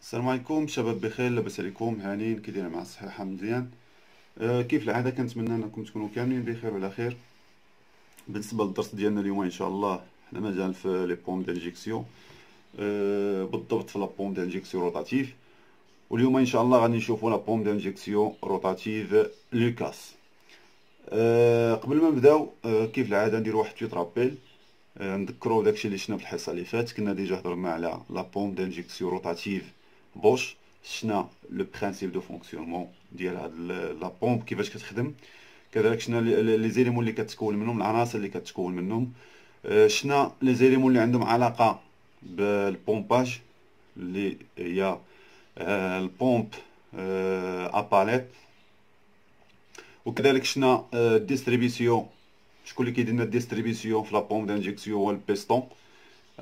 السلام عليكم شباب، بخير؟ لاباس عليكم؟ هانيين كي داير مع الصحة مزيان. كيف العادة كنتمنى انكم تكونوا كاملين بخير وعلى خير. بالنسبة للدرس ديالنا اليوم ان شاء الله حنا مازال في لي بوم دانجيكسيون، بالضبط في لا بوم دانجيكسيون روتاتيف. واليوم ان شاء الله غادي نشوفوا لا بوم دانجيكسيون روتاتيف لوكاس. قبل ما نبداو كيف العادة نديرو واحد تويت رابيل، نذكروا داكشي اللي شفنا في الحصه اللي فاتت. كنا ديجا هضرنا على لا بوم دانجيكسيون روتاتيف بوش، شفنا لو برينسيپ دو فونكسيونمون ديال هاد لا بومب كيفاش كتخدم، كذلك شفنا لي زيليمون اللي كتكون منهم، العناصر اللي كتكون منهم. شفنا لي زيليمون اللي عندهم علاقه بالبومباج اللي هي البومب اباليت. وكذلك شفنا ديستريبيسيون، شكون اللي كيدير لنا الديستريبيسيون في لا بومب دانجيكسيون هو البيستون.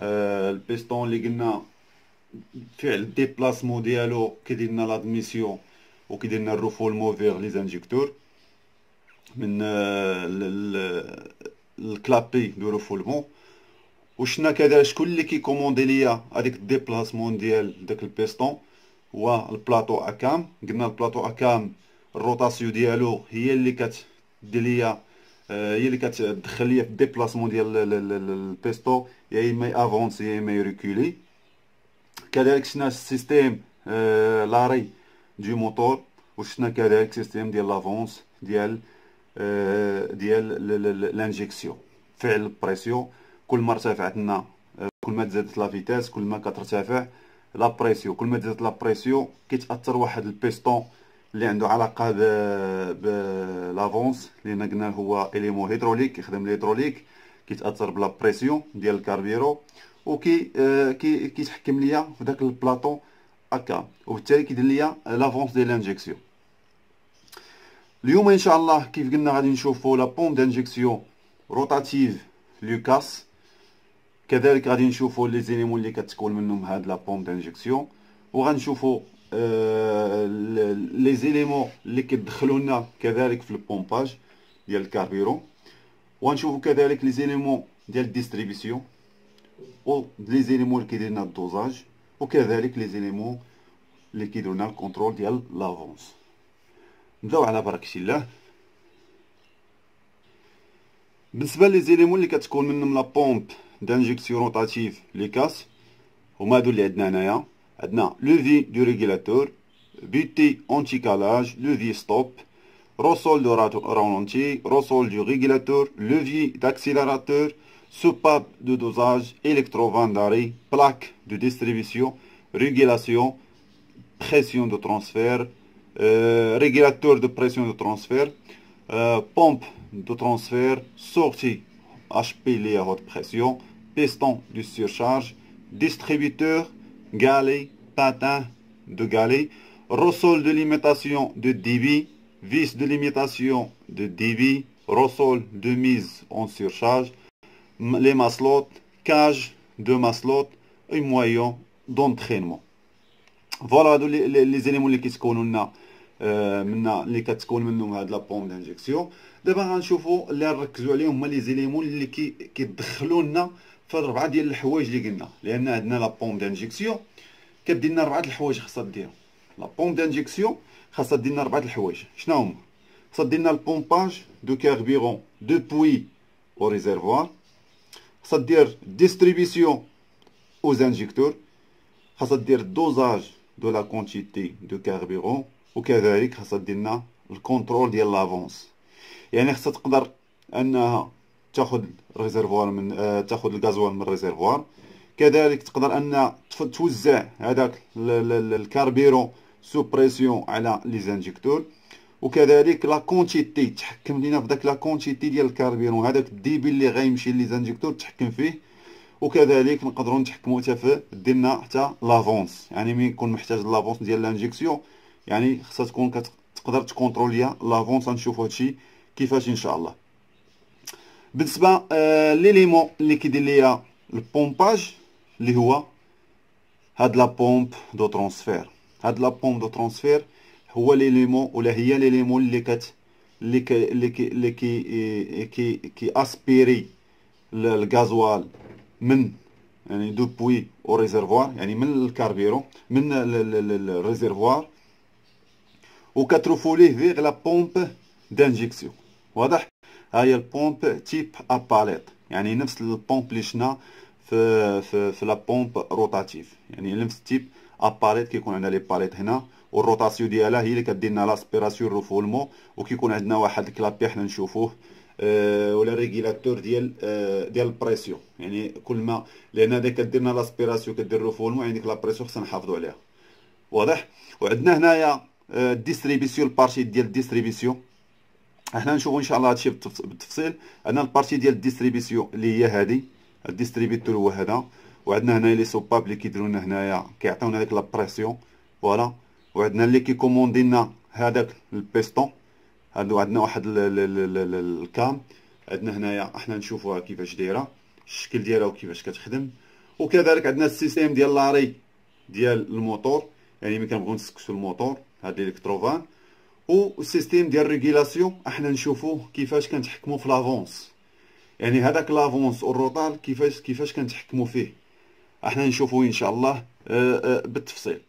البيستون اللي قلنا فعل الديبلاسمون ديالو كيدير لنا لادميسيون وكيدير لنا الروفولمون فيغ لي زانجيكتور من الكلابي دو روفولمون. وشنا كذا شكون اللي كيكوموندي ليا هذيك الديبلاسمون ديال داك البيستون هو البلاطو اكام. قلنا البلاطو اكام الروتاسيون ديالو هي اللي كتدير ليا، هي اللي كتدخل ليا في الديبلاسمون ديال البيستون، يا اما يافونسي يا اما يريكولي. كذلك شفنا السيستيم لاري دو موتور، وشفنا كذلك سيستيم ديال لافونس ديال لانجيكسيون، فعل البريسيون. كل ما ارتفعت لنا، كل ما تزادت لا فيتاس كل ما كترتفع لا بريسيون. كل ما تزادت لا بريسيون كيتاثر واحد البيستون اللي عنده علاقه بلافونس، لان قلنا هو اليمون هيدروليك كيخدم الهيدروليك، كيتاثر بلا بريسيون ديال الكاربيرو وكي كيتحكم ليا في داك البلاطو هكا، وبالتالي كيدير ليا لافونس ديال لانجيكسيون. اليوم ان شاء الله كيف قلنا غادي نشوفوا لا بوم دانجيكسيون روتاتيف لوكاس. كذلك غادي نشوفوا لي زيليمون اللي كتكون منهم هاد لا بوم دانجيكسيون، وغنشوفوا لي زيليمون اللي كيدخلوا لنا كذلك في البومباج ديال الكاربيرون، وغنشوفوا كذلك لي زيليمون ديال الديستريبيسيون، و لي زيليمون اللي كيدير لنا الدوزاج، وكذلك لي زيليمون اللي كيديروا لنا الكونترول ديال لافونس. نبداو على بركه الله. بالنسبه لي زيليمون اللي كتكون منهم لا بومب دانجيكسيون روتاتيف ليكاس، هما هادو اللي عندنا هنايا. عندنا لوفي دو ريغولاتور، بوتي اونتي كالاج، لوفي ستوب، روسول دو رالونتي، روسول دو ريغولاتور، لوفي d'accélérateur, soupape de dosage, électrovanne d'arrêt, plaque de distribution, régulation, pression de transfert, régulateur de pression de transfert, pompe de transfert, sortie HP liée à haute pression, piston de surcharge, distributeur, galet, patin de galet, ressort de limitation de débit, vis de limitation de débit, ressort de mise en surcharge, les maslots, cage de maslots et moyen d'entraînement. فوالا هادو لي زيليمون اللي كيتكونوا لنا منا اللي كتكون منهم هاد لا بوم دانجيكسيون. دابا غنشوفوا اللي نركزوا عليهم هما لي زيليمون اللي كيدخلوا لنا في ربعه ديال الحوايج اللي قلنا، لان عندنا لا بوم دانجيكسيون كدير لنا ربعه الحوايج خاصها دير. لا بوم دانجيكسيون خاصها دير لنا ربعه الحوايج. شنو هما؟ خاصها دير لنا البومباج دو كاربيرون دوبوي او ريزيرفوار، خاصها دير ديستريبيسيون او زانجيكتور، خاصها دير الدوزاج دو لا كونتيتي دو كاربيرون، وكذلك خاصها دير لنا الكونترول ديال لافونس. يعني خاصها تقدر انها تاخذ الريزرفوار من تاخذ الغازوال من الريزرفوار، كذلك تقدر ان توزع هذاك الكاربيرون سو بريسيون على لي زانجيكتور، وكذلك لا كونتيتي تحكم لينا في داك لا كونتيتي ديال الكاربيرون، هذاك الديبي اللي غيمشي لي زانجيكتور تحكم فيه. وكذلك نقدروا نتحكموا حتى في ديرنا حتى لافونس، يعني ملي يكون محتاج لافونس ديال لانجيكسيون يعني خصها تكون تقدر تكونتروليا لافونس. غنشوفوا هادشي كيفاش ان شاء الله. بالنسبه ليليمون اللي كيدير ليا البومباج اللي هو هاد لا بومب دو ترانسفير. هاد لا بومب دو ترانسفير هو ليليمون ولا هي ليليمون اللي كي اسبيري الغازوال من يعني دوبوي او ريزرفوار، يعني من الكاربيرون من الريزرفوار، وكتروفو ليه فيغ لا بومب دانجيكسيون. واضح؟ ها هي البومب تيب اباليت، يعني نفس البومب اللي شفنا في لا بومب روتاتيف، يعني نفس تيب اباليت. كيكون عندنا لي باليت هنا، والروتاسيون ديالها هي اللي كدير لنا لاسبيراسيون ريفولمون. وكيكون عندنا واحد الكلابي حنا نشوفوه ولا ريغيلاتور ديال البريسيون، يعني كل ما، لان هذا كدير لنا لاسبيراسيون كدير ريفولمون، يعني ديك لا بريسيون خصنا نحافظوا عليها. واضح؟ وعندنا هنايا ديستريبيسيون، البارتي ديال الديستريبيسيون. احنا نشوفوا ان شاء الله هادشي بالتفصيل. عندنا البارتي ديال الديستريبيسيون اللي هي هادي، الديستريبيتور هو هذا. وعندنا هنايا لي سوباب اللي كيديروا لنا هنايا كيعطيونا ديك لا بريسيون. فوالا. وعندنا اللي كيكوموندي لنا هذاك البيستون. هادو عندنا واحد الكام. عندنا هنايا احنا نشوفوها كيفاش دايره، الشكل ديالها وكيفاش كتخدم. وكذلك عندنا السيستيم ديال لاري ديال الموتور، يعني ملي كنبغيو نسكتو الموتور هاد الالكتروفان. والسيستيم ديال ريغيلاسيون احنا نشوفوه كيفاش كنتحكموا في لافونس، يعني هذاك لافونس والروطال كيفاش كنتحكموا فيه. احنا نشوفوه ان شاء الله بالتفصيل.